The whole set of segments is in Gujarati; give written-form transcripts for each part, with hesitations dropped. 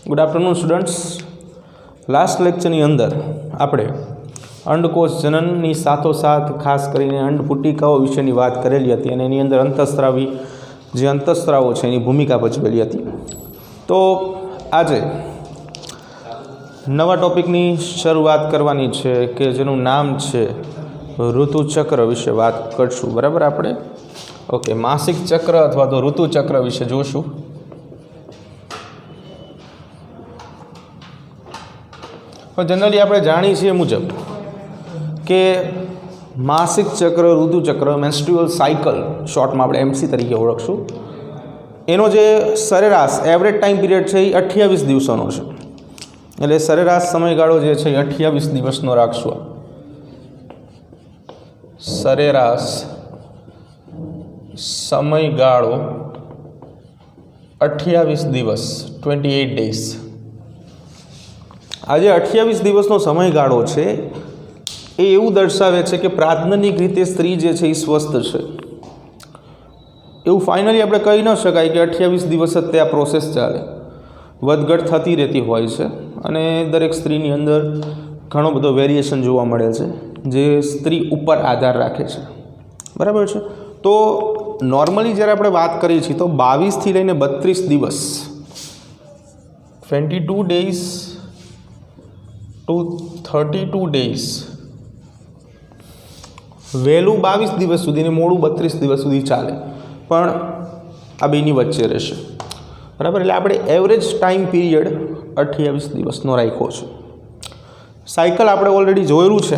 Good afternoon students. लास्ट लेक्चरनी अंदर आपणे अंडकोश जनननी साथोसाथ खास करीने अंडपुटिकाओ विशेनी वात करेली हती अने एनी अंदर अंतस्त्रावी जे अंतस्त्रावो छे एनी भूमिका भजवेली हती। तो आजे नवा टॉपिकनी शरूआत करवानी छे के जेनुं नाम छे ऋतुचक्र विषे बात करशुं। बराबर आपणे ओके मासिक चक्र अथवा तो ऋतुचक्र विषे जोशुं। जनरली आपणे जाणीए छीए मुजब के मासिक चक्र ऋतुचक्र मेन्स्ट्रुअल साइकल शॉर्ट में आपणे एमसी तरीके ओळखशुं। एनो जे सरेराश एवरेज टाइम पीरियड छे 28 दिवसोनो छे। एटले सरेराश समयगाळो जे छे 28 दिवसनो राखशुं। सरेराश समयगाळो 28 दिवस 28 डेज। आज 28 दिवसनो समयगाळो छे ए एवुं दर्शावे छे के प्राथमिक रीते स्त्री जे छे स्वस्थ छे। एवुं फाइनली आपणे कही न शकाय के 28 दिवस ज ते आ प्रोसेस चाले। વધઘટ થતી રહેતી હોય છે અને દરેક સ્ત્રીની અંદર ઘણો બધો વેરિએશન જોવા મળે છે જે સ્ત્રી ઉપર આધાર રાખે છે। બરાબર છે। તો નોર્મલી જ્યારે આપણે વાત કરીએ છીએ તો 22થી લઈને 32 દિવસ 22 ડેઝ ટુ 32 ડેઝ વહેલું 22 દિવસ સુધી ને મોડું 32 દિવસ સુધી ચાલે, પણ આ બેની વચ્ચે રહેશે। बराबर એટલે આપણે એવરેજ ટાઈમ પીરિયડ 28 દિવસનો રાખ્યો છે। સાયકલ આપણે ઓલરેડી જોયેલું છે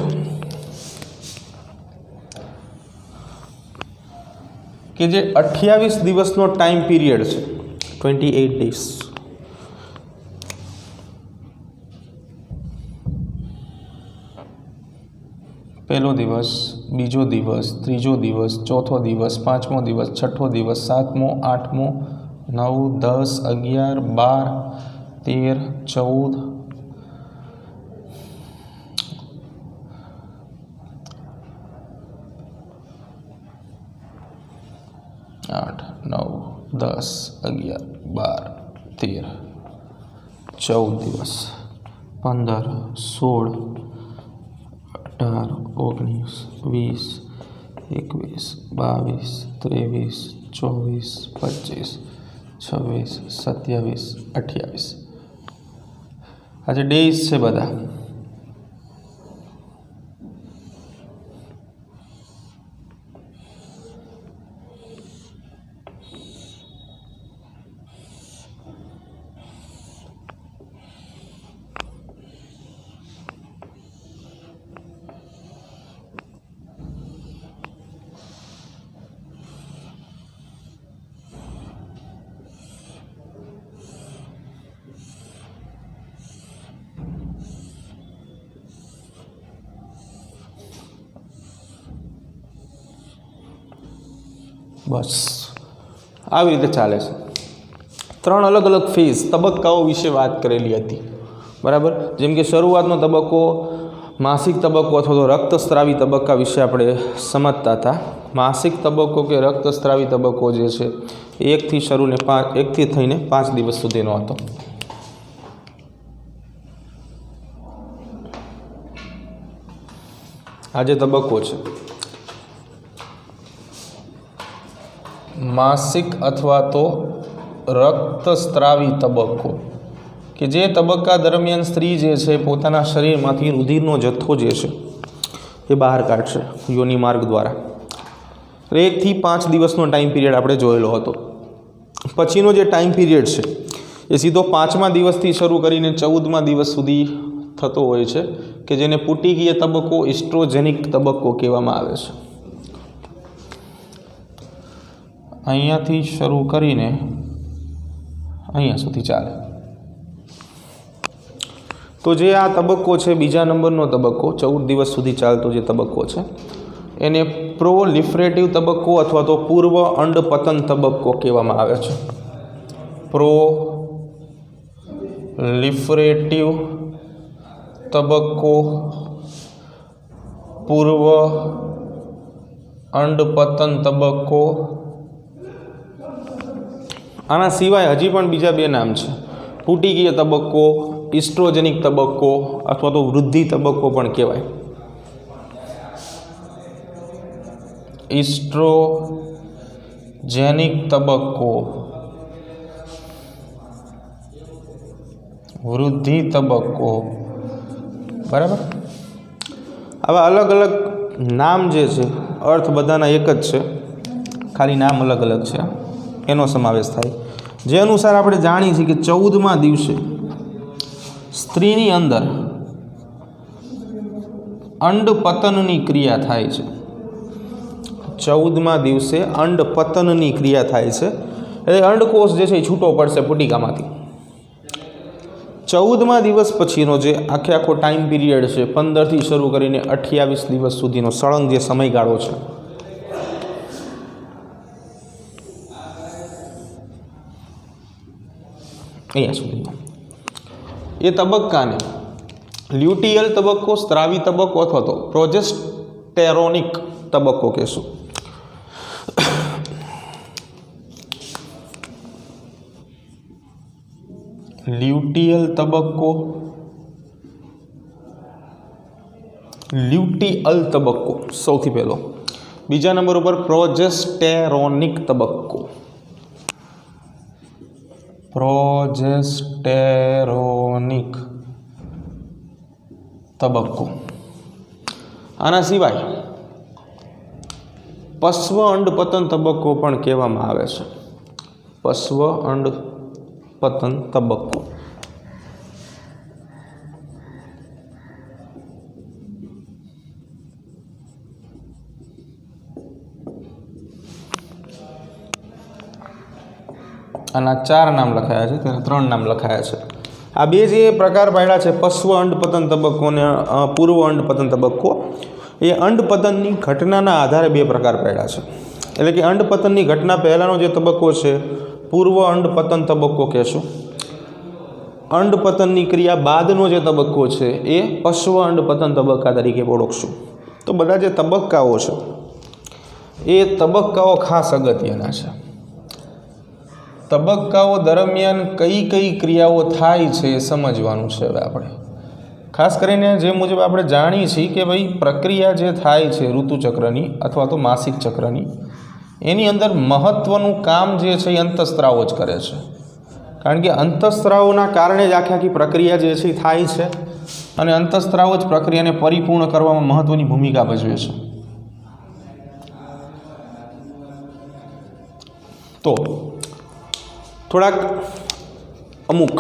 કે જે 28 દિવસનો ટાઈમ પીરિયડ છે 28 ડેઝ। પહેલો દિવસ, બીજો દિવસ, ત્રીજો દિવસ, ચોથો દિવસ, પાંચમો દિવસ, છઠ્ઠો દિવસ, સાતમો, આઠમો, 9, 10, 11, 12, 13, 14, 8, 9, 10, 11, 12, 13, 14 દિવસ, 15, 16, 18, 19, 20, 21, 22, 23, 24, 25, 26, 27, 28 आज डेज है बधा। बस આવી રીતે ચાલે છે। ત્રણ અલગ અલગ ફેઝ તબક્કાઓ વિશે વાત કરેલી હતી। બરાબર, જેમ કે શરૂઆતનો તબક્કો માસિક તબક્કો અથવા તો રક્તસ્રાવી તબક્કા વિશે આપણે સમજતા હતા। માસિક તબક્કો કે રક્તસ્રાવી તબક્કો જે છે 1 થી શરૂ ને 1 થી થઈને 5 દિવસ સુધીનો હતો। આ જે તબક્કો છે मासिक अथवा तो रक्तस्रावी तबक्को कि जे तबक्का दरमियान स्त्री जे छे पोताना शरीरमांथी रुधिरनो जथ्थो जे छे ए बहार काढशे योनि मार्ग द्वारा। 1 થી 5 दिवसनो टाइम पीरियड आपणे जोयेलो हतो। पछीनो जे टाइम पीरियड छे ए सीधो 5मा दिवसथी शरू करीने 14मा दिवस सुधी थतो होय छे के जेने पुटिकीय तबक्को एस्ट्रोजेनिक तबक्को कहेवामां आवे छे। અહીંયાથી શરૂ કરીને અહીંયા સુધી ચાલે। તો જે આ તબક્કો છે બીજા નંબરનો તબક્કો 14 દિવસ સુધી ચાલતો જે તબક્કો છે એને પ્રોલિફરેટિવ તબક્કો અથવા તો પૂર્વ અંડપતન તબક્કો કહેવામાં આવે છે। પ્રોલિફરેટિવ તબક્કો, પૂર્વ અંડપતન તબક્કો। આના સિવાય હજી પણ બીજા બે નામ છે। પુટીકીય તબક્કો, ઇસ્ટ્રોજેનિક તબક્કો અથવા તો વૃદ્ધિ તબક્કો પણ કહેવાય. ઇસ્ટ્રોજેનિક તબક્કો, વૃદ્ધિ તબક્કો, બરાબર. આવા અલગ અલગ નામ જે છે, અર્થ બધાના એક જ છે, ખાલી નામ અલગ અલગ છે, એનો સમાવેશ થાય. જે અનુસાર આપણે જાણીએ છીએ કે 14મા દિવસે સ્ત્રીની અંદર અંડપતનની ક્રિયા થાય છે. 14મા દિવસે અંડપતનની ક્રિયા થાય છે, એટલે અંડકોષ જે છે એ છૂટો પડશે પુટિકામાંથી. 14મા દિવસ પછીનો જે આખો ટાઈમ પીરિયડ છે, 15થી શરૂ કરીને 28 દિવસ સુધીનો સળંગ જે સમયગાળો છે, અહીંયા સુધીનો, એ તબક્કાને લ્યુટિયલ તબક્કો, સ્ત્રાવી તબક્કો અથવા તો પ્રોજેસ્ટેરોનિક તબક્કો કહેશું. લ્યુટિયલ તબક્કો, લ્યુટિયલ તબક્કો સૌથી પહેલો. બીજા નંબર ઉપર પ્રોજેસ્ટેરોનિક તબક્કો, પ્રોજેસ્ટેરોનિક તબક્કો. આના સિવાય પશ્વ અંડપતન તબક્કો પણ કહેવામાં આવે છે. પશ્વ અંડપતન તબક્કો. આના 4 નામ લખાયા છે, તેને 3 નામ લખાયા છે. આ બે જે પ્રકાર પાડ્યા છે, પશ્વ અંડપતન તબક્કો અને પૂર્વ અંડપતન તબક્કો, એ અંડપતનની ઘટનાના આધારે 2 પ્રકાર પાડ્યા છે. એટલે કે અંડપતનની ઘટના પહેલાંનો જે તબક્કો છે પૂર્વ અંડપતન તબક્કો કહેશું. અંડપતનની ક્રિયા બાદનો જે તબક્કો છે એ પશ્વ અંડપતન તબક્કા તરીકે ઓળખશું. તો બધા જે તબક્કાઓ છે એ તબક્કાઓ ખાસ અગત્યના છે. તબક્કાઓ દરમિયાન કઈ કઈ ક્રિયાઓ થાય છે એ સમજવાનું છે. હવે આપણે ખાસ કરીને જે મુજબ આપણે જાણીએ છીએ કે ભાઈ પ્રક્રિયા જે થાય છે ઋતુચક્રની અથવા તો માસિક ચક્રની, એની અંદર મહત્ત્વનું કામ જે છે એ અંતઃસ્ત્રાવો જ કરે છે. કારણ કે અંતઃસ્ત્રાવોના કારણે જ આખી પ્રક્રિયા જે છે એ થાય છે, અને અંતઃસ્ત્રાવો જ પ્રક્રિયાને પરિપૂર્ણ કરવામાં મહત્ત્વની ભૂમિકા ભજવે છે. તો થોડાક અમુક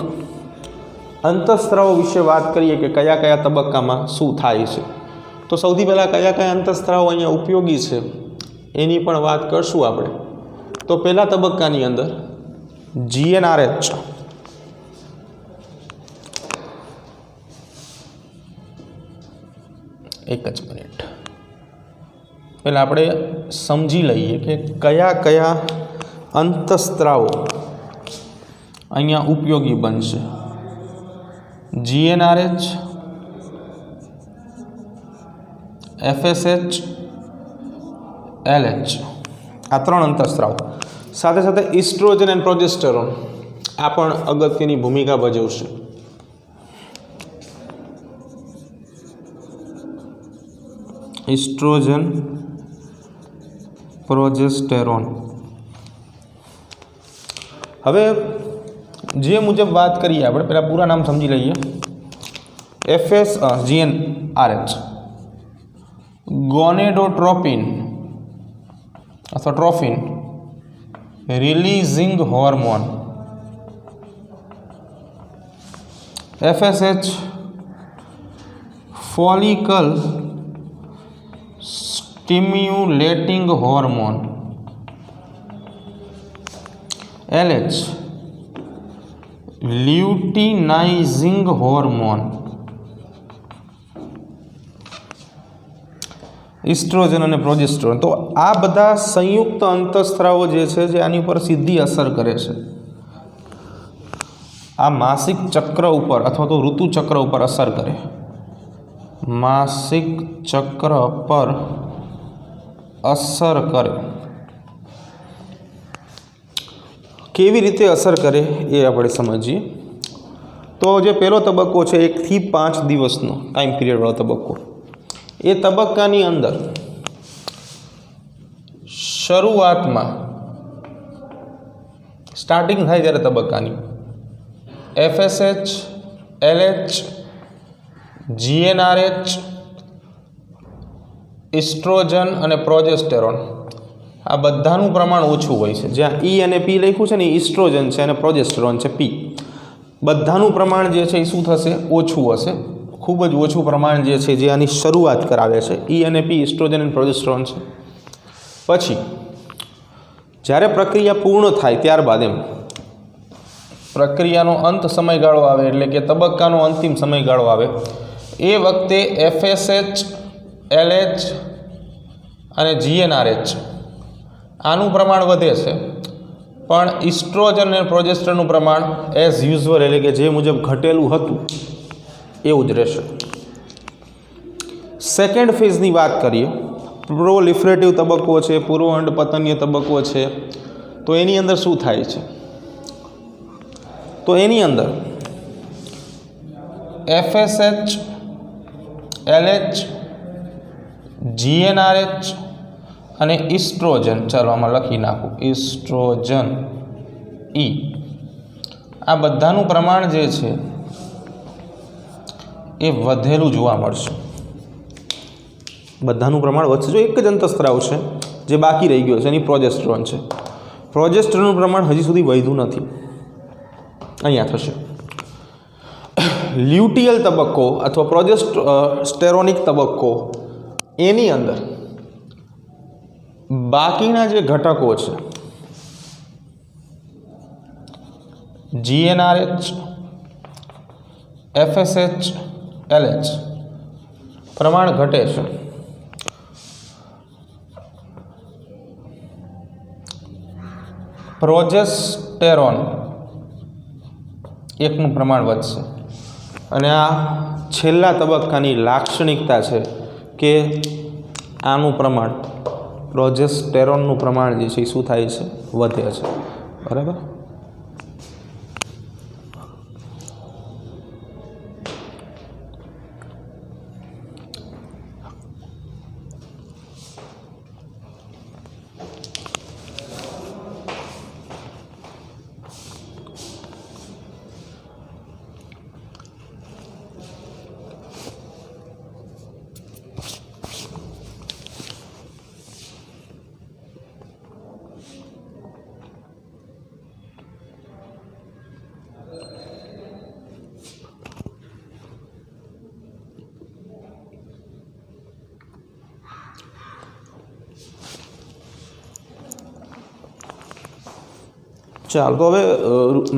અંતઃસ્ત્રાવો વિશે વાત કરીએ કે કયા કયા તબક્કામાં શું થાય છે. તો સૌથી પહેલાં કયા કયા અંતઃસ્ત્રાવો અહીંયા ઉપયોગી છે એની પણ વાત કરશું આપણે. તો પહેલા તબક્કાની અંદર GnRH, એક જ મિનિટ, પહેલાં આપણે સમજી લઈએ કે કયા કયા અંતઃસ્ત્રાવો અહીંયા ઉપયોગી બનશે. GnRH, FSH, LH, આ 3 અંતઃસ્ત્રાવ. સાથે સાથે ઇસ્ટ્રોજન એન્ડ પ્રોજેસ્ટેરોન આ પણ અગત્યની ભૂમિકા ભજવશે. Oestrogen, progesterone. હવે જે મુજબ વાત કરીએ આપણે પહેલાં પૂરા નામ સમજી લઈએ. GnRH ગોનેડોટ્રોપિન અથવા trophin releasing hormone. FSH follicle stimulating hormone. LH luteinizing hormone. Oestrogen અને પ્રોજેસ્ટેરોન. તો આ બધા સંયુક્ત અંતઃસ્ત્રાવો જે છે જે આની ઉપર સીધી અસર કરે છે. આ માસિક ચક્ર ઉપર અથવા તો ઋતુચક્ર ઉપર અસર કરે. માસિક ચક્ર પર અસર કરે. કેવી રીતે અસર કરે એ આપણે સમજીએ. तो जे पहलो तबक्को है 1 થી 5 दिवसनो टाइम पीरियड वाळो तबक्को, ए तबक्कानी अंदर शरूआतमां स्टार्टिंग थाय त्यारे तबक्कानी FSH, LH, GnRH, इस्ट्रोजन और प्रोजेस्टेरोन आ बधानुं प्रमाण ओछुं होय छे। ज्यां ई अने पी लख्युं छे ने इस्ट्रोजन छे अने प्रोजेस्टेरोन छे पी, बधानुं प्रमाण जे छे शुं थशे ओछुं हशे, खूब ज ओछुं प्रमाण जे छे जे आनी शरूआत करावे छे। ई अने पी इस्ट्रोजन अने प्रोजेस्टेरोन छे। पछी ज्यारे प्रक्रिया पूर्ण थाय त्यारबाद एम प्रक्रियानो अंत समयगाळो आवे एटले के तबक्कानो अंतिम समयगाळो आवे ए वखते FSH, LH અને GnRH આનું પ્રમાણ વધે છે, પણ ઇસ્ટ્રોજન અને પ્રોજેસ્ટરનું પ્રમાણ એઝ યુઝ્યુઅલ એટલે કે જે મુજબ ઘટેલું હતું એવું જ રહેશે। સેકન્ડ ફેઝની વાત કરીએ, પ્રોલિફરેટિવ તબક્કો છે, પૂર્વ અંડપતનીય તબક્કો છે, તો એની અંદર શું થાય છે? તો એની અંદર FSH, LH, GnRH અને ઇસ્ટ્રોજન, ચાલો આમાં લખી નાખું ઇસ્ટ્રોજન ઈ, આ બધાનું પ્રમાણ જે છે એ વધેલું જોવા મળશે। બધાનું પ્રમાણ વધશે। જો એક જ અંતઃસ્ત્રાવ છે જે બાકી રહી ગયો છે એની પ્રોજેસ્ટેરોન છે, પ્રોજેસ્ટેરોનનું પ્રમાણ હજી સુધી વધ્યું નથી, અહીંયા થશે। લ્યુટિયલ તબક્કો અથવા પ્રોજેસ્ટેરોનિક તબક્કો, એની અંદર બાકીના જે ઘટકો છે GnRH, FSH, LH પ્રમાણ ઘટે છે। પ્રોજેસ્ટેરોન એકનું પ્રમાણ વધશે અને આ છેલ્લા તબક્કાની લાક્ષણિકતા છે કે આનું પ્રમાણ પ્રોજેસ્ટેરોનનું પ્રમાણ જે છે એ શું થાય છે? વધે છે। બરાબર। ચાલો તો હવે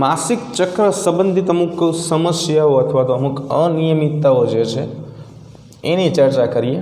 માસિક ચક્ર સંબંધિત અમુક સમસ્યાઓ અથવા તો અમુક અનિયમિતતાઓ જે છે એની ચર્ચા કરીએ।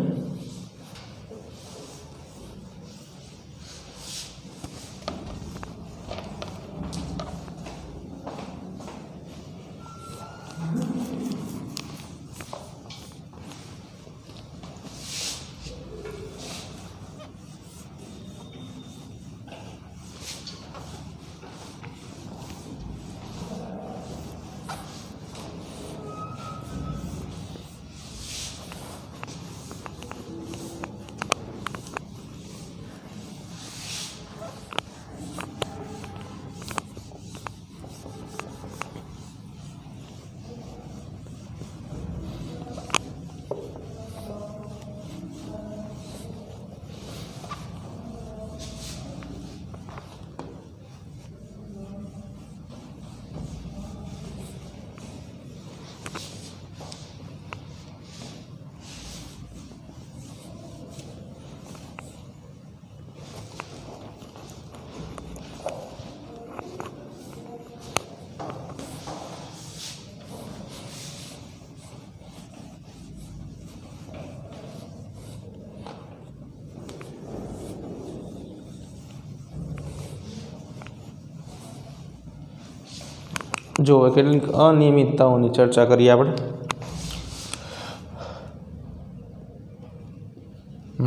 જો કેટલીક અનિયમિતતાઓની ચર્ચા કરીએ આપણે।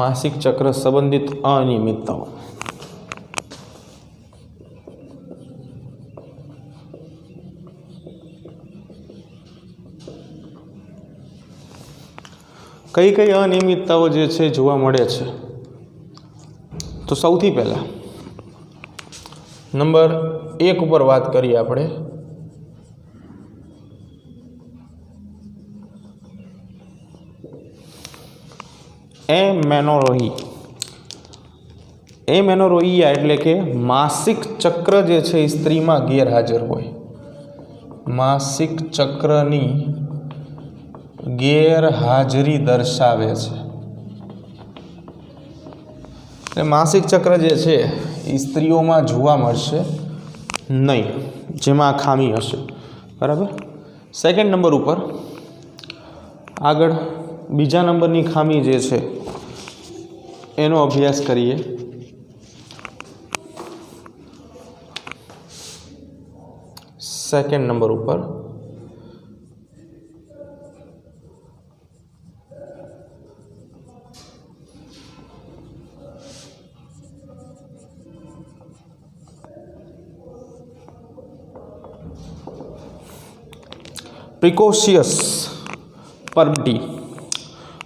માસિક ચક્ર સંબંધિત અનિયમિતતાઓ। કઈ કઈ અનિયમિતતાઓ જે છે જોવા મળે છે? તો સૌથી પહેલાં નંબર 1 ઉપર વાત કરીએ આપણે, એમેનોરોઇયા એટલે કે માસિક ચક્ર જે છે એ સ્ત્રીમાં ગેરહાજર હોય, માસિક ચક્રની ગેરહાજરી દર્શાવે છે. એટલે માસિક ચક્ર જે છે એ સ્ત્રીઓમાં જોવા મળશે નહીં, જેમાં ખામી હશે. બરાબર. સેકન્ડ નંબર ઉપર આગળ બીજા નંબરની ખામી જે છે એનો અભ્યાસ કરીએ. સેકન્ડ નંબર ઉપર પ્રિકોશિયસ પરબિટી.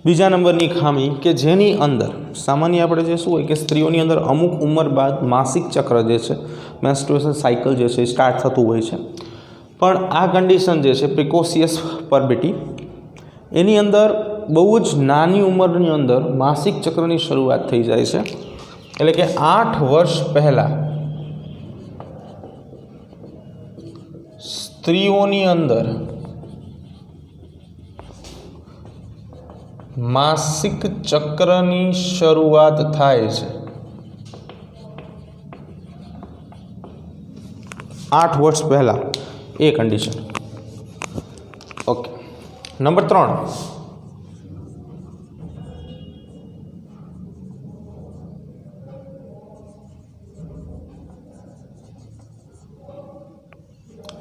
બીજા નંબરની ખામી કે જેની અંદર સામાન્ય આપણે જે શું હોય કે સ્ત્રીઓની અંદર અમુક ઉંમર બાદ માસિક ચક્ર જે છે, મેન્સ્ટ્રુએશન સાયકલ જે છે એ સ્ટાર્ટ થતું હોય છે, પણ આ કન્ડિશન જે છે પ્રિકોશિયસ પરબિટી, એની અંદર બહુ જ નાની ઉંમરની અંદર માસિક ચક્રની શરૂઆત થઈ જાય છે. એટલે કે 8 વર્ષ પહેલાં સ્ત્રીઓની અંદર માસિક ચક્રની શરૂઆત થાય છે. 8 વર્ષ પહેલાં એ કન્ડિશન. ઓકે. નંબર 3,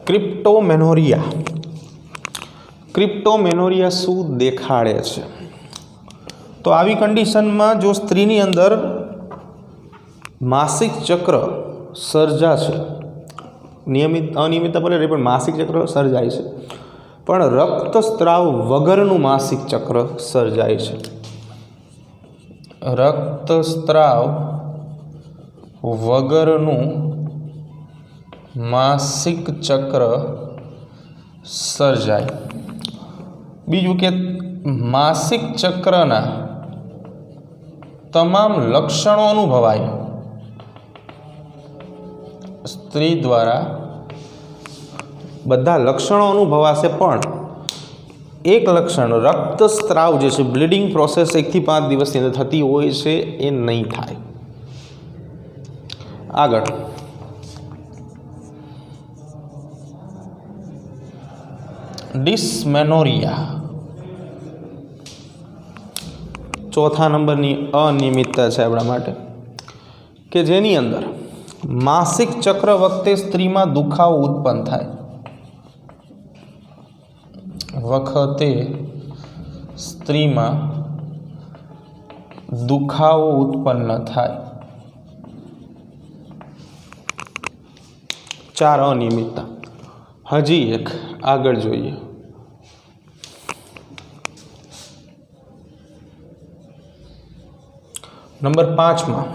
ક્રિપ્ટોમેનોરિયા. ક્રિપ્ટોમેનોરિયા શું દેખાડે છે? તો આવી કન્ડિશનમાં જો સ્ત્રીની અંદર માસિક ચક્ર સર્જાશે, અનિયમિતતા ભલે રહે પણ માસિક ચક્ર સર્જાય છે, પણ રક્તસ્રાવ વગરનું માસિક ચક્ર સર્જાય છે. રક્તસ્રાવ વગરનું માસિક ચક્ર સર્જાય. બીજું કે માસિક ચક્રના તમામ લક્ષણો અનુભવાય. સ્ત્રી દ્વારા બધા લક્ષણો અનુભવાશે, પણ એક લક્ષણ રક્તસ્રાવ જે છે, બ્લીડિંગ પ્રોસેસ 1 થી 5 દિવસની અંદર થતી હોય છે, એ નહીં થાય. આગળ ડિસ્મેનોરિયા. ચોથા નંબરની અનિયમિતતા છે આપણા માટે, કે જેની અંદર માસિક ચક્ર વખતે સ્ત્રીમાં દુખાવો ઉત્પન્ન થાય. સ્ત્રીમાં દુખાવો ઉત્પન્ન થાય. 4 અનિયમિતતા. હજી એક આગળ જોઈએ. નંબર 5માં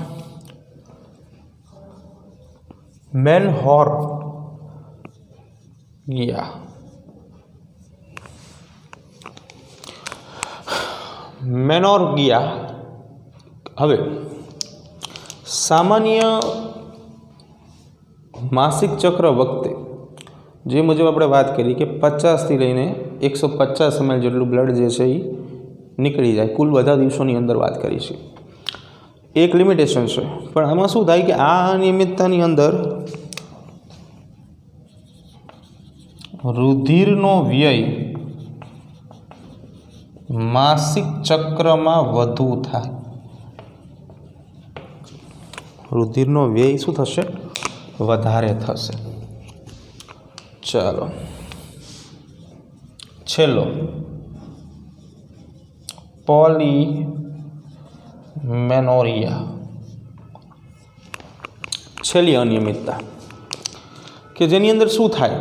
મેનોર્ગિયા. મેનોર્ગિયા હવે સામાન્ય માસિક ચક્ર વખતે જે મુજબ આપણે વાત કરી કે 50 થી લઈને 150 ml જેટલું બ્લડ જે છે એ નીકળી જાય, કુલ બધા દિવસોની અંદર વાત કરી છે. એક લિમિટેશન છે, પણ આમાં શું થાય કે આ અનિયમિતતાની અંદર રુધિરનો વ્યય માસિક ચક્રમાં વધુ થાય. રુધિરનો વ્યય શું થશે? વધારે થશે. ચાલો છેલ્લો પોલીમેનોરિયા. છેલ્લી અનિયમિતતા કે જેની અંદર શું થાય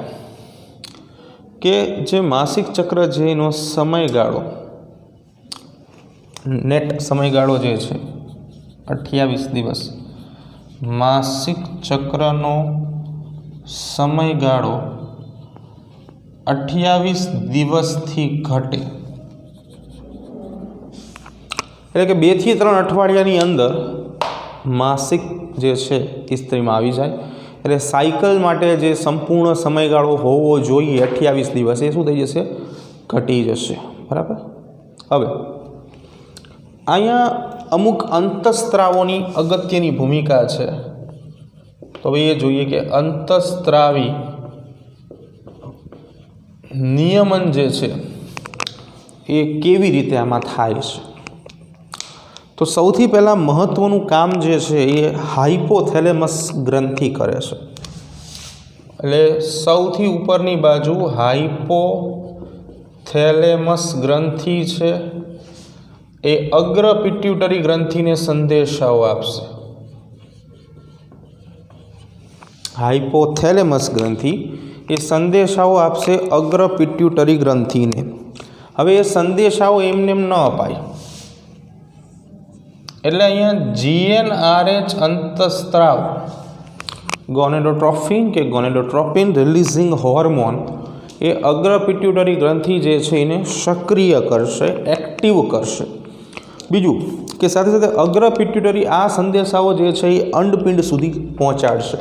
કે જે માસિક ચક્ર છે એનો સમયગાળો नेट समयगाळो जे छे 28 दिवस। मासिक चक्रनो समयगाळो 28 दिवसथी घटे એટલે કે 2 થી 3 અઠવાડિયાની અંદર માસિક જે છે એ સ્ત્રીમાં આવી જાય। એટલે સાયકલ માટે જે સંપૂર્ણ સમયગાળો હોવો જોઈએ 28 દિવસ એ શું થઈ જશે? ઘટી જશે। બરાબર। હવે અહીંયા અમુક અંતઃસ્ત્રાવોની અગત્યની ભૂમિકા છે। તો હવે એ જોઈએ કે અંતઃસ્ત્રાવી નિયમન જે છે એ કેવી રીતે આમાં થાય છે। તો સૌથી પહેલાં મહત્ત્વનું કામ જે છે એ હાઇપોથેલેમસ ગ્રંથિ કરે છે। એટલે સૌથી ઉપરની બાજુ હાઇપોથેલેમસ ગ્રંથિ છે એ અગ્ર પિટ્યુટરી ગ્રંથિને સંદેશાઓ આપશે। હાઇપોથેલેમસ ગ્રંથિ એ સંદેશાઓ આપશે અગ્ર પિટ્યુટરી ગ્રંથિને। હવે એ સંદેશાઓ એમને એમ ન અપાય, એટલે અહીંયા GnRH અંતઃસ્ત્રાવ ગોનેડોટ્રોફિન કે ગોનેડોટ્રોપિન રિલીઝિંગ હોર્મોન એ અગ્ર પિટ્યુટરી ગ્રંથિ જે છે એને સક્રિય કરશે, એક્ટિવ કરશે। બીજું કે સાથે સાથે અગ્ર પિટ્યુટરી આ સંદેશાઓ જે છે એ અંડપિંડ સુધી પહોંચાડશે।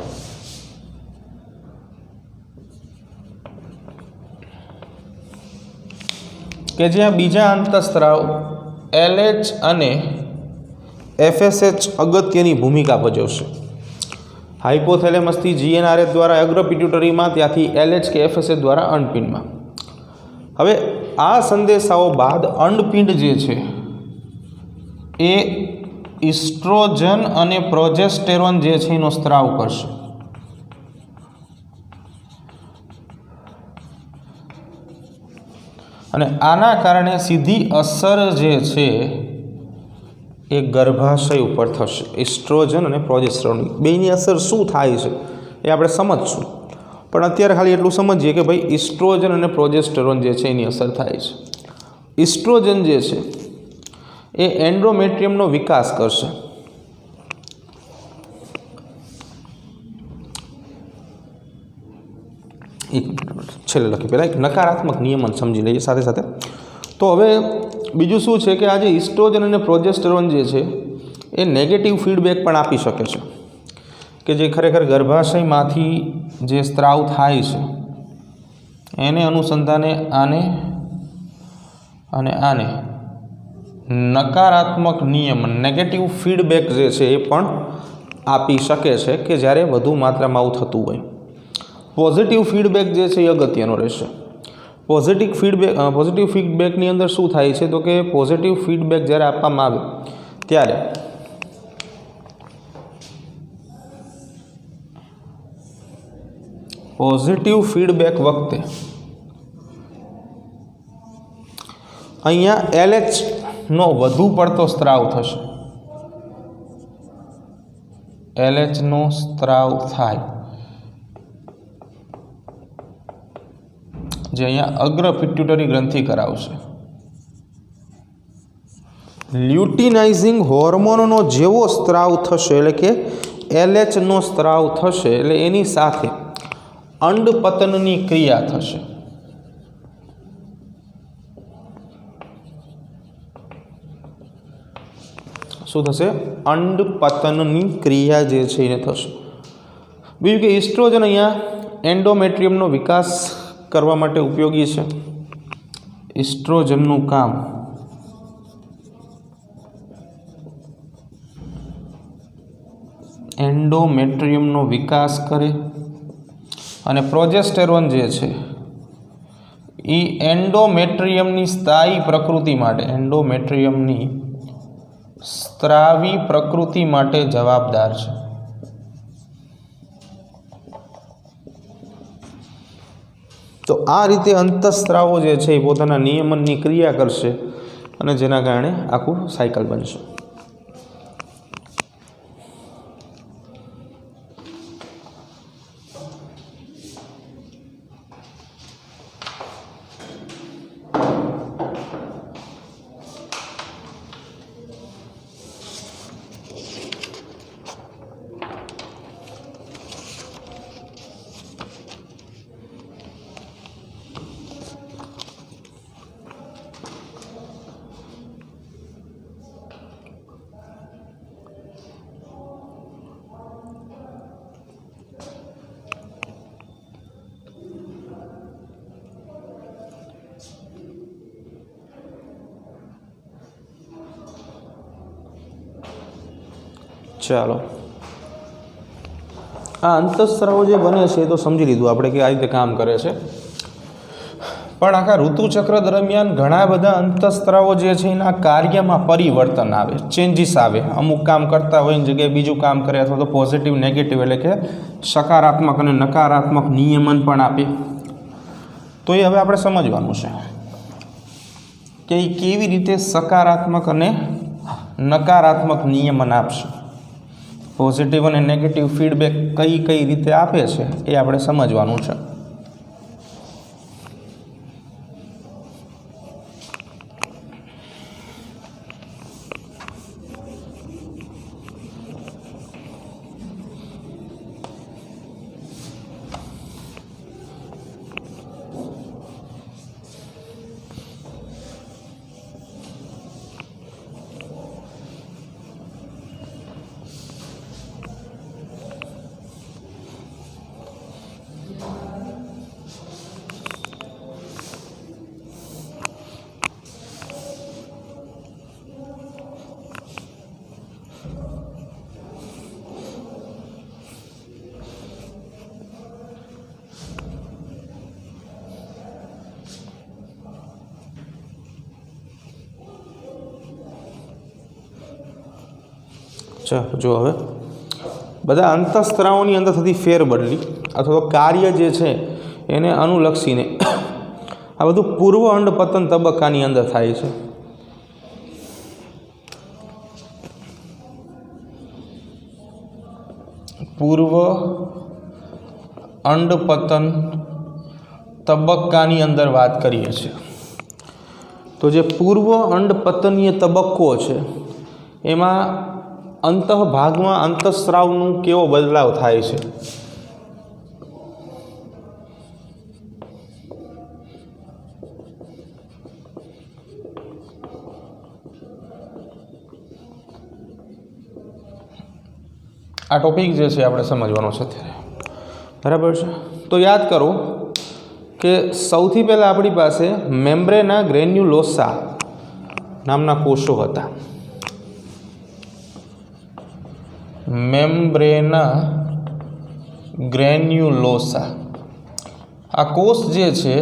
કે જ્યાં બીજા અંતઃસ્ત્રાવ LH અને FSH અગત્યની ભૂમિકા ભજવશે। હાઇપોથેલેમસથી GnRH દ્વારા અગ્ર પિટ્યુટરીમાં, ત્યાંથી LH કે FSH દ્વારા અંડપિંડમાં। હવે આ સંદેશાઓ બાદ અંડપિંડ જે છે એ ઇસ્ટ્રોજન અને પ્રોજેસ્ટેરોન જે છે એનો સ્ત્રાવ કરશે। અને આના કારણે સીધી અસર જે છે એ ગર્ભાશય ઉપર થશે। ઇસ્ટ્રોજન અને પ્રોજેસ્ટેરોન બેની અસર શું થાય છે એ આપણે સમજશું, પણ અત્યારે ખાલી એટલું સમજીએ કે ભાઈ ઇસ્ટ્રોજન અને પ્રોજેસ્ટેરોન જે છે એની અસર થાય છે। ઇસ્ટ્રોજન જે છે એ એન્ડોમેટ્રિયમનો વિકાસ કરશે। છેલ્લે લખી પહેલાં એક નકારાત્મક નિયમન સમજી લઈએ સાથે સાથે। તો હવે બીજું શું છે કે આ જે ઇસ્ટ્રોજન અને પ્રોજેસ્ટેરોન જે છે એ નેગેટિવ ફીડબેક પણ આપી શકે છે, કે જે ખરેખર ગર્ભાશયમાંથી જે સ્ત્રાવ થાય છે એને અનુસંધાને આને અને આને નકારાત્મક નિયમન નેગેટિવ ફીડબેક જે છે એ પણ આપી શકે છે કે જ્યારે વધુ માત્રામાં આવું થતું હોય। પોઝિટિવ ફીડબેક જે છે એ અગત્યનો રહેશે। પોઝિટિવ ફીડબેકની અંદર શું થાય છે તો કે પોઝિટિવ ફીડબેક જ્યારે આપવામાં આવે ત્યારે પોઝિટિવ ફીડબેક વખતે અહીંયા LH નો વધુ પડતો સ્ત્રાવ થશે। LH નો સ્ત્રાવ થાય જે અહીંયા અગ્ર પિટ્યુટરી ગ્રંથિ કરાવશે। લ્યુટિનાઇઝિંગ હોર્મોનનો જેવો સ્ત્રાવ થશે એટલે કે LH નો સ્ત્રાવ થશે એટલે એની સાથે અંડપતનની ક્રિયા થશે। શું થશે? અંડપતનની ક્રિયા જે છે એને થશે। બીજું કે ઇસ્ટ્રોજન અહીંયા એન્ડોમેટ્રિયમનો વિકાસ કરવા માટે ઉપયોગી છે। ઇસ્ટ્રોજનનું કામ એન્ડોમેટ્રિયમનો વિકાસ કરે અને પ્રોજેસ્ટેરોન જે છે એ એન્ડોમેટ્રિયમની સ્થાયી પ્રકૃતિ માટે, એન્ડોમેટ્રિયમની સ્ત્રાવી પ્રકૃતિ માટે જવાબદાર છે। તો આ રીતે અંતઃસ્ત્રાવો જે છે એ પોતાના નિયમનની ક્રિયા કરશે અને જેના કારણે આખું સાયકલ બનશે। ચાલો, આ અંતઃસ્રાવો જે બને છે એ તો સમજી લીધું આપણે કે આ રીતે કામ કરે છે, પણ આખા ઋતુચક્ર દરમિયાન ઘણા બધા અંતઃસ્રાવો જે છે એના કાર્યમાં પરિવર્તન આવે, ચેન્જીસ આવે. અમુક કામ કરતા હોય એની જગ્યાએ બીજું કામ કરે, અથવા તો પોઝિટિવ નેગેટિવ એટલે કે સકારાત્મક અને નકારાત્મક નિયમન પણ આપે. તો એ હવે આપણે સમજવાનું છે કે એ કેવી રીતે સકારાત્મક અને નકારાત્મક નિયમન આપશે, પોઝિટિવ અને નેગેટિવ ફીડબેક કઈ કઈ રીતે આપે છે એ આપણે સમજવાનું છે. ચાલો જો હવે બધા અંતઃસ્ત્રાવોની અંદર થતી ફેરબદલી અથવા તો કાર્ય જે છે એને અનુલક્ષીને આ બધું પૂર્વ અંડપતન તબક્કાની અંદર થાય છે. પૂર્વ અંડપતન તબક્કાની અંદર વાત કરીએ છીએ તો જે પૂર્વ અંડપતનીય તબક્કો છે એમાં અંતઃભાગમાં અંતઃસ્રાવનું કેવો બદલાવ થાય છે. આ ટોપિક જે છે આપણે સમજવાનો છે અત્યારે, બરાબર છે. તો યાદ કરો કે સૌથી પહેલાં આપણી પાસે મેમ્બ્રેના ગ્રેન્યુલોસા નામના કોષો હતા. મેમ્બ્રેના ગ્રેન્યુલોસા આ કોષ જે છે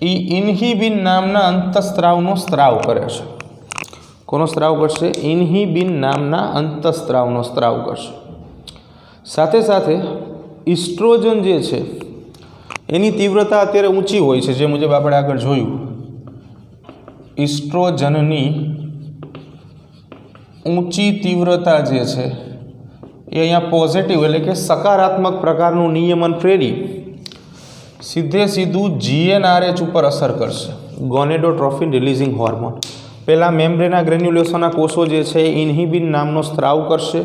એ ઇન્હિબિન નામના અંતઃસ્ત્રાવનો સ્ત્રાવ કરે છે. કોનો સ્ત્રાવ કરશે? ઇન્હિબિન નામના અંતઃસ્ત્રાવનો સ્ત્રાવ કરશે. સાથે સાથે ઇસ્ટ્રોજન જે છે એની તીવ્રતા અત્યારે ઊંચી હોય છે, જે મુજબ આપણે આગળ જોયું. ઇસ્ટ્રોજનની ઊંચી તીવ્રતા જે છે એ અહીંયા પોઝિટિવ એટલે કે સકારાત્મક પ્રકારનું નિયમન પ્રેરી સીધું GnRH ઉપર અસર કરશે, ગોનેડોટ્રોફિન રિલીઝિંગ હોર્મોન. પહેલાં મેમ્બ્રેના ગ્રેન્યુલોસાના કોષો જે છે એ ઇન્હિબિન નામનો સ્ત્રાવ કરશે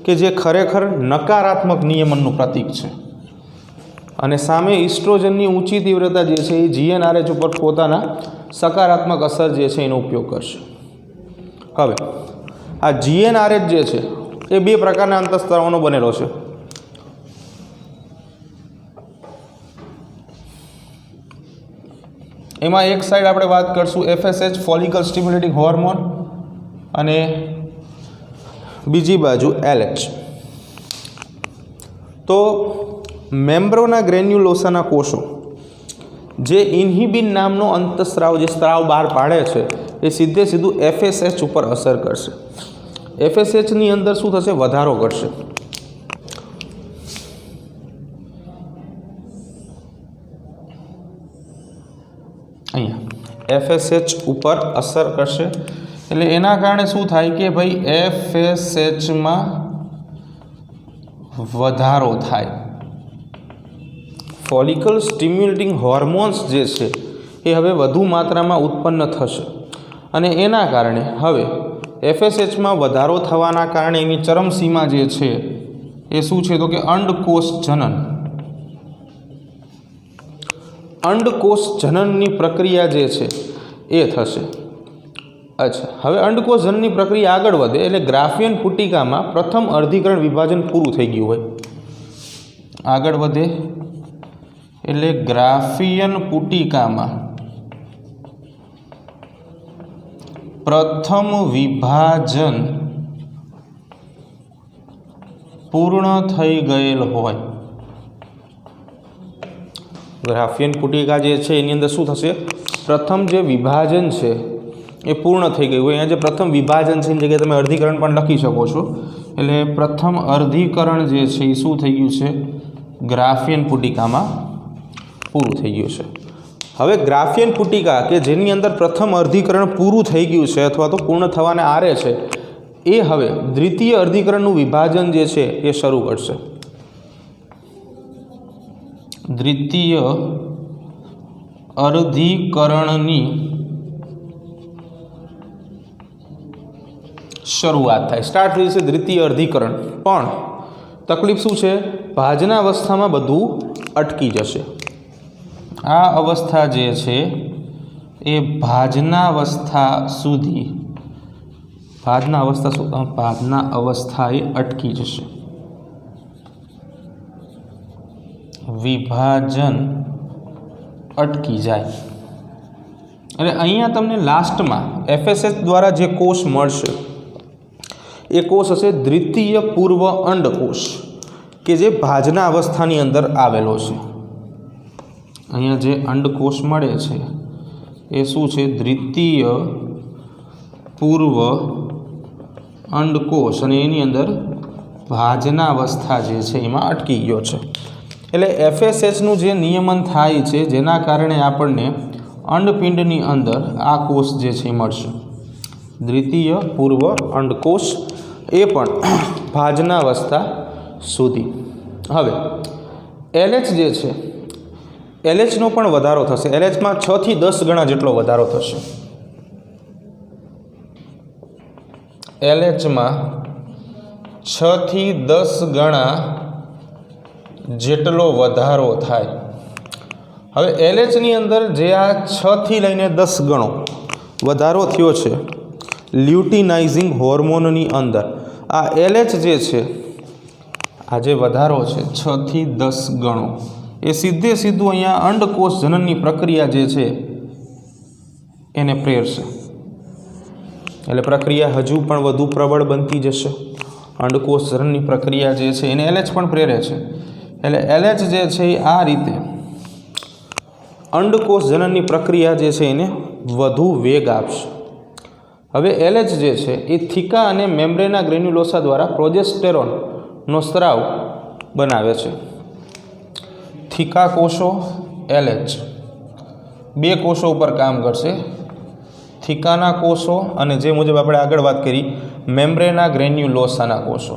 કે જે ખરેખર નકારાત્મક નિયમનનું પ્રતીક છે, અને સામે ઇસ્ટ્રોજનની ઊંચી તીવ્રતા જે છે એ GnRH ઉપર પોતાના સકારાત્મક અસર જે છે એનો ઉપયોગ કરશે. હવે આ GnRH જે છે એ બે પ્રકારના અંતઃસ્ત્રાવોનો બનેલો છે. એમાં એક સાઈડ આપણે વાત કરશું FSH ફોલિકલ સ્ટિમ્યુલેટિંગ હોર્મોન અને બીજી બાજુ LH. તો મેમ્બ્રેના ગ્રેન્યુલોસાના કોષો જે ઇન્હિબિન નામનો અંતઃસ્રાવ જે સ્ત્રાવ બહાર પાડે છે એ સીધું FSH ઉપર અસર કરશે. FSHની અંદર શું થશે? વધારો કરશે. અહીંયા FSH ઉપર અસર કરશે એટલે એના કારણે શું થાય કે ભાઈ FSHમાં વધારો થાય. ફોલિકલ સ્ટિમ્યુલેટિંગ હોર્મોન્સ જે છે એ હવે વધુ માત્રામાં ઉત્પન્ન થશે, અને એના કારણે હવે FSHમાં વધારો થવાના કારણે એની ચરમસીમા જે છે એ શું છે? તો કે અંડકોષ જનન. અંડકોષ જનનની પ્રક્રિયા જે છે એ થશે. અચ્છા, હવે અંડકોષ જનનની પ્રક્રિયા આગળ વધે એટલે ગ્રાફિયન પુટિકામાં પ્રથમ અર્ધીકરણ વિભાજન પૂરું થઈ ગયું હોય. આગળ વધે એટલે ગ્રાફિયન પુટિકામાં પ્રથમ વિભાજન પૂર્ણ થઈ ગયેલ હોય, ગ્રાફિયન પુટિકા જે છે એની અંદર શું થશે, પ્રથમ જે વિભાજન છે એ પૂર્ણ થઈ ગયું હોય. અહીંયા જે પ્રથમ વિભાજન છે એની જગ્યાએ તમે અર્ધીકરણ પણ લખી શકો છો. એટલે પ્રથમ અર્ધીકરણ જે છે એ શું થઈ ગયું છે, ગ્રાફિયન પુટિકામાં પૂરું થઈ ગયું છે. હવે ગ્રાફિયન પુટિકા કે જેની અંદર પ્રથમ અર્ધીકરણ પૂરું થઈ ગયું છે અથવા તો પૂર્ણ થવાને આરે છે, એ હવે દ્વિતીય અર્ધીકરણનું વિભાજન જે છે એ શરૂ કરશે. દ્વિતીય અર્ધીકરણની શરૂઆત થાય, સ્ટાર્ટ થઈ છે દ્વિતીય અર્ધીકરણ. પણ તકલીફ શું છે, ભાજના અવસ્થામાં બધું અટકી જશે. આ અવસ્થા જે છે એ ભાજના અવસ્થા એ અટકી જશે. વિભાજન અટકી જાય. એટલે અહીંયા તમને લાસ્ટમાં FSH દ્વારા જે કોષ મળશે એ કોષ હશે દ્વિતીય પૂર્વ અંડકોષ, કે જે ભાજના અવસ્થાની અંદર આવેલો છે. અહીંયા જે અંડકોષ મળે છે એ શું છે, દ્વિતીય પૂર્વ અંડકોષ, અને એની અંદર ભાજના અવસ્થા જે છે એમાં અટકી ગયો છે. એટલે FSHનું જે નિયમન થાય છે જેના કારણે આપણને અંડપિંડની અંદર આ કોષ જે છે એ મળશે, દ્વિતીય પૂર્વ અંડકોષ, એ પણ ભાજના અવસ્થા સુધી. હવે LH જે છે, LHનો પણ વધારો થશે. LHમાં 6 થી 10 ગણા જેટલો વધારો થશે. LHમાં 6 થી 10 ગણા જેટલો વધારો થાય. હવે LHની અંદર જે આ 6 થી લઈને 10 ગણો વધારો થયો છે લ્યુટિનાઇઝિંગ હોર્મોનની અંદર, આ LH જે છે, આ જે વધારો છે 6 થી 10 ગણો, એ સીધું અહીંયા અંડકોષ જનનની પ્રક્રિયા જે છે એને પ્રેરશે. એટલે પ્રક્રિયા હજુ પણ વધુ પ્રબળ બનતી જશે. અંડકોષ જનનની પ્રક્રિયા જે છે એને LH પણ પ્રેરે છે. એટલે LH જે છે એ આ રીતે અંડકોષ જનનની પ્રક્રિયા જે છે એને વધુ વેગ આપશે. હવે LH જે છે એ થીકા અને મેમ્બ્રેના ગ્રેન્યુલોસા દ્વારા પ્રોજેસ્ટેરોનનો સ્ત્રાવ બનાવે છે. થીકા કોષો LH બે કોષો ઉપર કામ કરશે, થીકાના કોષો અને જે મુજબ આપણે આગળ વાત કરી મેમ્બ્રેના ગ્રેન્યુલોસાના કોષો.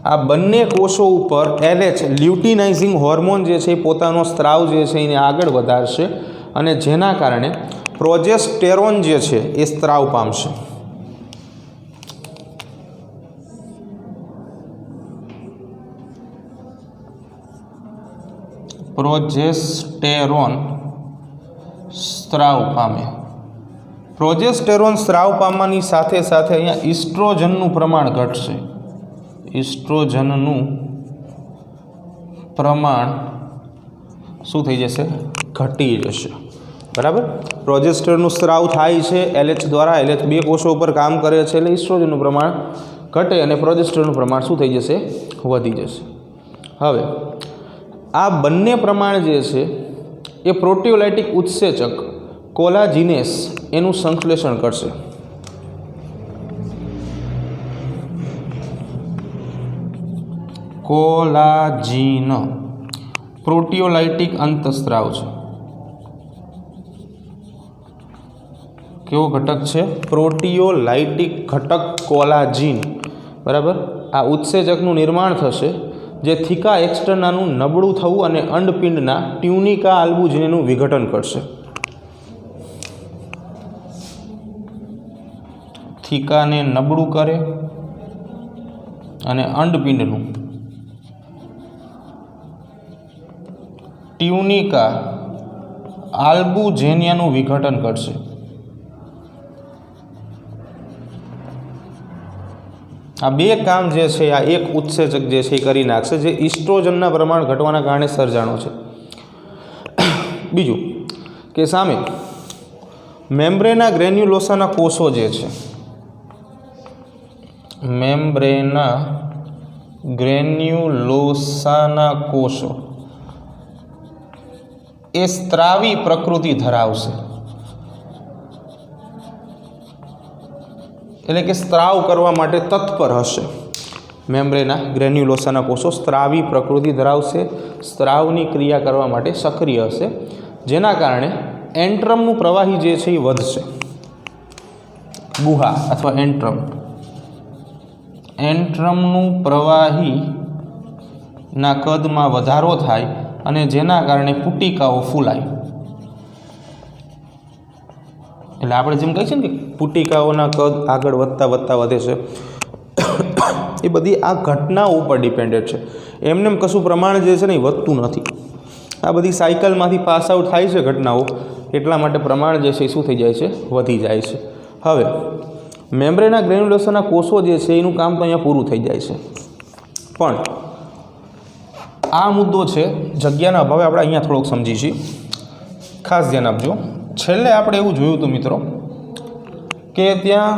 આ બંને કોષો ઉપર LH લ્યુટિનાઇઝિંગ હોર્મોન જે છે એ પોતાનો સ્ત્રાવ જે છે એને આગળ વધારશે, અને જેના કારણે પ્રોજેસ્ટેરોન જે છે એ સ્ત્રાવ પામશે. પ્રોજેસ્ટેરોન સ્ત્રાવ પામે. પ્રોજેસ્ટેરોન સ્ત્રાવ પામવાની સાથે સાથે અહીંયા ઇસ્ટ્રોજનનું પ્રમાણ ઘટશે. ઇસ્ટ્રોજનનું પ્રમાણ શું થઈ જશે, ઘટી જશે. બરાબર. પ્રોજેસ્ટેરોનનું સ્ત્રાવ થાય છે LH દ્વારા. LH બે કોષો ઉપર કામ કરે છે, એટલે ઇસ્ટ્રોજનનું પ્રમાણ ઘટે અને પ્રોજેસ્ટેરોનનું પ્રમાણ શું થઈ જશે, વધી જશે. હવે આ બંને પ્રમાણ જે છે એ પ્રોટીઓલાઇટિક ઉત્સેચક કોલાજીનેસ એનું સંશ્લેષણ કરશે. કોલાજીન પ્રોટીઓલાઇટિક અંતસ્ત્રાવ છે. કેવો ઘટક છે, પ્રોટીઓલાઇટિક ઘટક કોલાજીન. બરાબર. આ ઉત્સેચકનું નિર્માણ થશે જે થીકા એક્સટર્નાનું નબળું થવું અને અંડપિંડના ટ્યુનિકા આલ્બુજિનનું વિઘટન કરશે. થીકાને નબળું કરે અને અંડપિંડનું ટ્યુનિકા આલ્બુજેનિયાનું વિઘટન કરશે. આ બે કામ જે છે આ એક ઉત્સેચક જે છે એ કરી નાખશે, જે ઇસ્ટ્રોજનના પ્રમાણ ઘટવાના કારણે સર્જાણો છે. બીજું કે સામે મેમ્બ્રેના ગ્રેન્યુલોસાના કોષો જે છે મેમ્બ્રેના ગ્રેન્યુલોસાના કોષો એ સ્ત્રાવી પ્રકૃતિ ધરાવશે, એટલે કે સ્ત્રાવ કરવા માટે તત્પર હશે. મેમ્બ્રેના ગ્રેન્યુલોસાના કોષો સ્ત્રાવી પ્રકૃતિ ધરાવશે, સ્ત્રાવની ક્રિયા કરવા માટે સક્રિય હશે, જેના કારણે એન્ટ્રમનું પ્રવાહી જે છે એ વધશે. ગુહા અથવા એન્ટ્રમનું પ્રવાહીના કદમાં વધારો થાય અને જેના કારણે પુટિકાઓ ફૂલાય. એટલે આપણે જેમ કહીએ છીએ ને કે પુટિકાઓના કદ આગળ વધતા વધે છે, એ બધી આ ઘટનાઓ ઉપર ડિપેન્ડેડ છે. એમને કશું પ્રમાણ જે છે ને એ વધતું નથી. આ બધી સાયકલમાંથી પાસ આઉટ થાય છે ઘટનાઓ, એટલા માટે પ્રમાણ જે છે એ શું થઈ જાય છે? વધી જાય છે. હવે મેમ્બ્રેના ગ્રેન્યુલોસાના કોષો જે છે એનું કામ તો અહીંયા પૂરું થઈ જાય છે, પણ આ મુદ્દો છે જગ્યાના અભાવે આપણે અહીંયા થોડોક સમજી છીએ. ખાસ ધ્યાન આપજો. છેલ્લે આપણે એવું જોયું હતું મિત્રો કે ત્યાં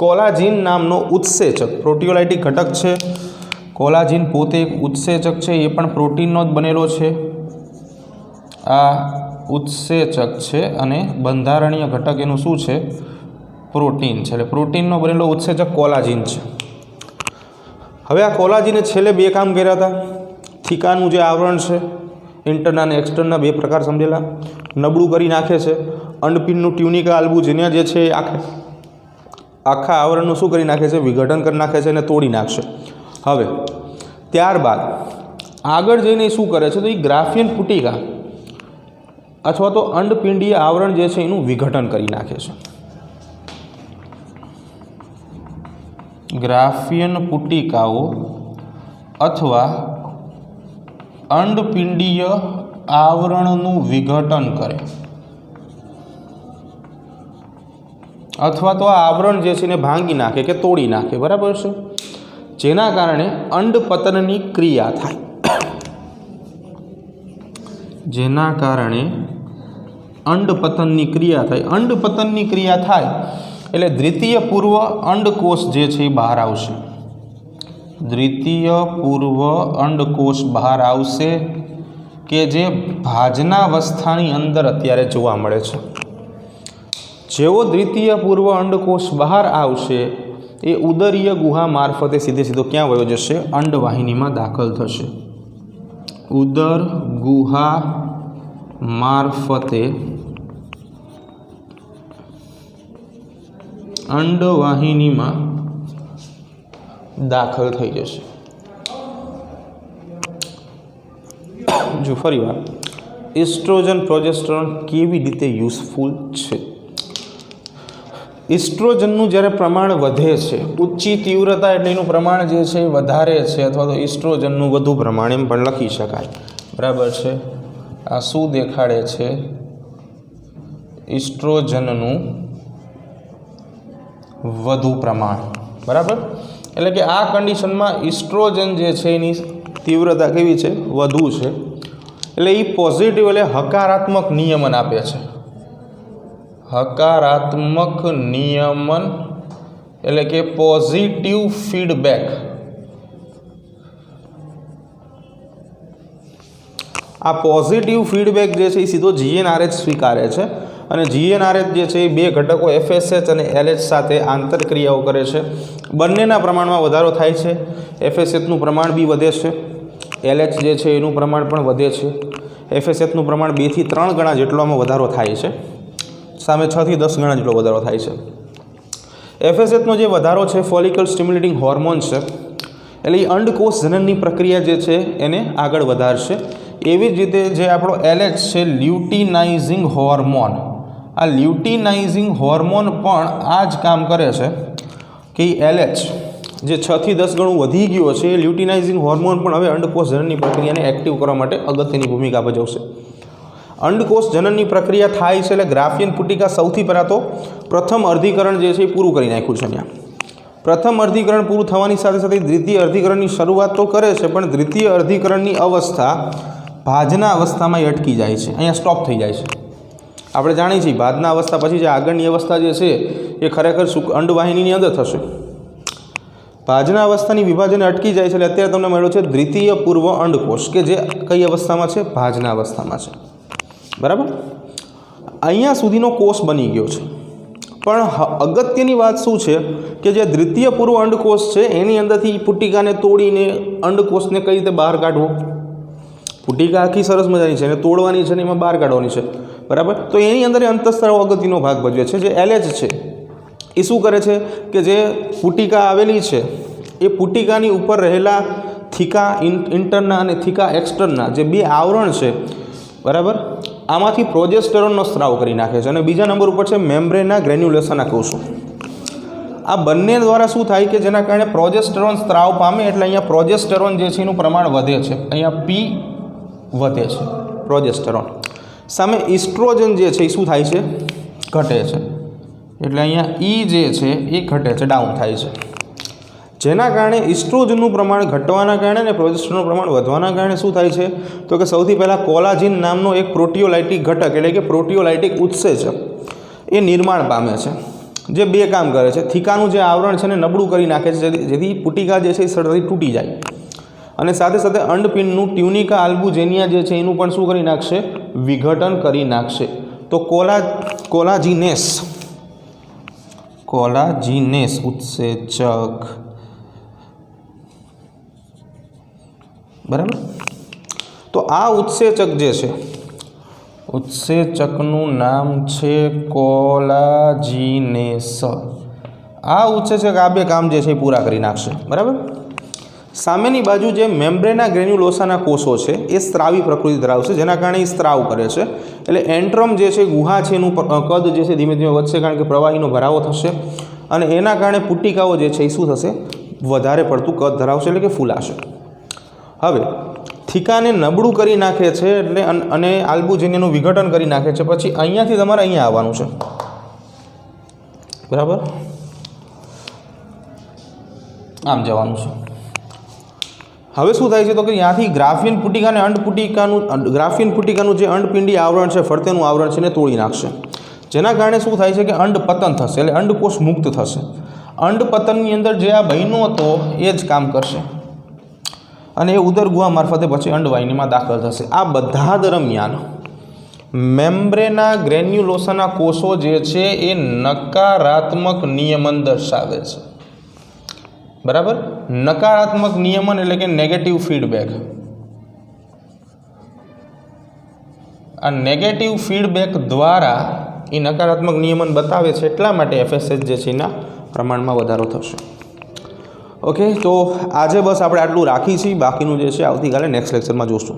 કોલાજીન નામનો ઉત્સેચક પ્રોટીઓલાઇટિક ઘટક છે. કોલાજીન પોતે એક ઉત્સેચક છે, એ પણ પ્રોટીનનો જ બનેલો છે. આ ઉત્સેચક છે અને બંધારણીય ઘટક એનું શું છે? પ્રોટીન છે. એટલે પ્રોટીનનો બનેલો ઉત્સેચક કોલાજીન છે. હવે આ કોલાજીને છેલ્લે બે કામ કર્યા હતા. થીકાનું જે આવરણ છે, ઇન્ટરના અને એક્સટર્નના બે પ્રકાર સમજેલા, નબળું કરી નાખે છે. અંડપિંડનું ટ્યુનિકા આલ્બુજિનિયા જે છે એ આખા આવરણનું શું કરી નાખે છે? વિઘટન કરી નાખે છે અને તોડી નાખશે. હવે ત્યારબાદ આગળ જઈને શું કરે છે? તો એ ગ્રાફિયન પુટિકા અથવા તો અંડપિંડીય આવરણ જે છે એનું વિઘટન કરી નાખે છે. ગ્રાફિયન પુટિકાઓ અથવા અંડપિંડીય આવરણનું વિઘટન કરે, અથવા તો આ આવરણ જે છે એને ભાંગી નાખે કે તોડી નાખે. બરાબર છે? જેના કારણે અંડપતનની ક્રિયા થાય. જેના કારણે અંડપતનની ક્રિયા થાય. અંડપતનની ક્રિયા થાય એટલે દ્વિતીય પૂર્વ અંડકોષ જે છે એ બહાર આવશે. દ્વિતીય પૂર્વ અંડકોષ બહાર આવશે કે જે ભાજનાવસ્થાની અંદર અત્યારે જોવા મળે છે. જેવો દ્વિતીય પૂર્વ અંડકોષ બહાર આવશે એ ઉદરીય ગુહા મારફતે સીધો ક્યાં વયો જશે? અંડવાહિનીમાં દાખલ થશે. ઉદર ગુહા મારફતે અંડવાહિનીમાં દાખલ થઈ જશે. જો ફરી વાર, ઇસ્ટ્રોજન પ્રોજેસ્ટેરોન કેવી રીતે યુઝફુલ છે? ઇસ્ટ્રોજનનું જ્યારે પ્રમાણ વધે છે, ઊંચી તીવ્રતા એટલે એનું પ્રમાણ જે છે એ વધારે છે, અથવા તો ઇસ્ટ્રોજનનું વધુ પ્રમાણ એમ પણ લખી શકાય. બરાબર છે? આ શું દેખાડે છે? ઇસ્ટ્રોજનનું વધુ પ્રમાણ. બરાબર? એટલે કે આ કન્ડિશનમાં ઇસ્ટ્રોજન જે છે એની તીવ્રતા કેવી છે? વધુ છે. એટલે એ પોઝિટિવ એટલે હકારાત્મક નિયમન આપે છે. હકારાત્મક નિયમન એટલે કે પોઝિટિવ ફીડબેક. આ પોઝિટિવ ફીડબેક જે છે એ સીધો GnRH સ્વીકારે છે અને GnRH જે છે એ બે ઘટકો FSH અને LH સાથે આંતરક્રિયાઓ કરે છે. બંનેના પ્રમાણમાં વધારો થાય છે. FSHનું પ્રમાણ બી વધે છે, LH જે છે એનું પ્રમાણ પણ વધે છે. FSHનું પ્રમાણ 2 થી 3 ગણા જેટલોમાં વધારો થાય છે, સામે 6 થી 10 ગણા જેટલો વધારો થાય છે. FSHનો જે વધારો છે ફોલિકલ સ્ટિમ્યુલેટિંગ હોર્મોન છે, એટલે એ અંડકોષ જનનની પ્રક્રિયા જે છે એને આગળ વધારશે. એવી જ રીતે જે આપણો LH છે, લ્યુટિનાઇઝિંગ હોર્મોન, આ લ્યુટિનાઇઝિંગ હોર્મોન પણ આ જ કામ કરે છે કે LH જે 6 થી 10 ગણું વધી ગયો છે, એ લ્યુટિનાઇઝિંગ હોર્મોન પણ હવે અંડકોષ જનનની પ્રક્રિયાને એક્ટિવ કરવા માટે અગત્યની ભૂમિકા ભજવશે. અંડકોષ જનનની પ્રક્રિયા થાય છે એટલે ગ્રાફિયન પુટિકા સૌથી પહેલાં તો પ્રથમ અર્ધીકરણ જે છે એ પૂરું કરી નાખ્યું છે. ત્યાં પ્રથમ અર્ધીકરણ પૂરું થવાની સાથે સાથે દ્વિતીય અર્ધીકરણની શરૂઆત તો કરે છે, પણ દ્વિતીય અર્ધીકરણની અવસ્થા ભાજના અવસ્થામાં અટકી જાય છે, અહીંયા સ્ટોપ થઈ જાય છે. આપણે જાણીએ છીએ ભાજના અવસ્થા પછી જે આગળની અવસ્થા જે છે એ ખરેખર અંડવાહિનીની અંદર થશે. ભાજના અવસ્થાની વિભાજન અટકી જાય છે એટલે અત્યારે તમને મળ્યો છે દ્વિતીય પૂર્વ અંડકોષ કે જે કઈ અવસ્થામાં છે? ભાજના અવસ્થામાં છે, બરાબર. અહીંયા સુધીનો કોષ બની ગયો છે, પણ અગત્યની વાત શું છે કે જે દ્વિતીય પૂર્વ અંડકોષ છે એની અંદરથી પુટિકાને તોડીને અંડકોષને કઈ રીતે બહાર કાઢવો? પુટિકા આખી સરસ મજાની છે અને તોડવાની છે ને એમાં બહાર કાઢવાની છે, બરાબર. તો એની અંદર અંતઃસ્ત્રાવ અગત્યનો ભાગ ભજવે છે. જે એલએચ છે એ શું કરે છે કે જે પુટિકા આવેલી છે એ પુટિકાની ઉપર રહેલા થીકા ઇન્ટરના અને થીકા એક્સટરના જે બે આવરણ છે, બરાબર, આમાંથી પ્રોજેસ્ટેરોનનો સ્ત્રાવ કરી નાખે છે. અને બીજા નંબર ઉપર છે મેમ્બ્રેનના ગ્રેન્યુલેશનના કોષો. આ બંને દ્વારા શું થાય કે જેના કારણે પ્રોજેસ્ટેરોન સ્ત્રાવ પામે એટલે અહીંયા પ્રોજેસ્ટેરોન જે છે એનું પ્રમાણ વધે છે. અહીંયા પી વધે છે પ્રોજેસ્ટેરોન. સામે ઇસ્ટ્રોજન જે છે એ શું થાય છે? ઘટે છે. એટલે અહીંયા ઈ જે છે એ ઘટે છે, ડાઉન થાય છે. જેના કારણે ઇસ્ટ્રોજનનું પ્રમાણ ઘટવાના કારણે અને પ્રોજેસ્ટેરોનનું પ્રમાણ વધવાના કારણે શું થાય છે તો કે સૌથી પહેલાં કોલાજીન નામનો એક પ્રોટીઓલાઇટિક ઘટક એટલે કે પ્રોટીઓલાઇટિક ઉત્સેચક એ નિર્માણ પામે છે, જે બે કામ કરે છે. થીકાનું જે આવરણ છે ને નબળું કરી નાખે છે જેથી પુટિકા જે છે એ સરળતાથી તૂટી જાય, અને સાથે સાથે અંડપિંડનું ટ્યુનિકા આલ્બુજેનિયા જે છે એનું પણ શું કરી નાખશે? વિઘટન કરી નાખશે. તો કોલાજીનેસ ઉત્સેચક, બરાબર. તો આ ઉત્સેચક જે છે, ઉત્સેચકનું નામ છે કોલાજીનેસ. આ ઉત્સેચક આ બે કામ જે છે એ પૂરા કરી નાખશે, બરાબર. સામેની બાજુ જે મેમ્બ્રેના ગ્રેન્યુલોસાના કોષો છે એ સ્ત્રાવી પ્રકૃતિ ધરાવશે, જેના કારણે એ સ્ત્રાવ કરે છે. એટલે એન્ટ્રમ જે છે ગુહા છે એનું કદ જે છે ધીમે ધીમે વધશે, કારણ કે પ્રવાહીનો ભરાવો થશે અને એના કારણે પુટિકાઓ જે છે એ શું થશે? વધારે પડતું કદ ધરાવશે, એટલે કે ફૂલાશે. હવે થીકાને નબળું કરી નાખે છે એટલે અને આલ્બુજેનિયાનું વિઘટન કરી નાખે છે. પછી અહીંયાથી તમારે અહીંયા આવવાનું છે, બરાબર, આમ જવાનું છે. હવે શું થાય છે તો કે ત્યાંથી ગ્રાફિયન પુટિકા અને ગ્રાફિયન પુટિકાનું જે અંડપિંડી આવરણ છે, ફરતેનું આવરણ છે, એને તોડી નાખશે. જેના કારણે શું થાય છે કે અંડપતન થશે, એટલે અંડકોષ મુક્ત થશે. અંડપતનની અંદર જે આ બહેનો હતો એ જ કામ કરશે અને એ ઉદર ગુહા મારફતે પછી અંડવાહિનીમાં દાખલ થશે. આ બધા દરમિયાન મેમ્બ્રેના ગ્રેન્યુલોસાના કોષો જે છે એ નકારાત્મક નિયમન દર્શાવે છે, બરાબર. નકારાત્મક નિયમન એટલે કે નેગેટિવ ફીડબેક. આ નેગેટિવ ફીડબેક દ્વારા એ નકારાત્મક નિયમન બતાવે છે, એટલા માટે એફએસએચ જે છે એના પ્રમાણમાં વધારો થશે. ઓકે, તો આજે બસ આપણે આટલું રાખી છીએ. બાકીનું જે છે આવતીકાલે નેક્સ્ટ લેક્ચરમાં જોઈશું.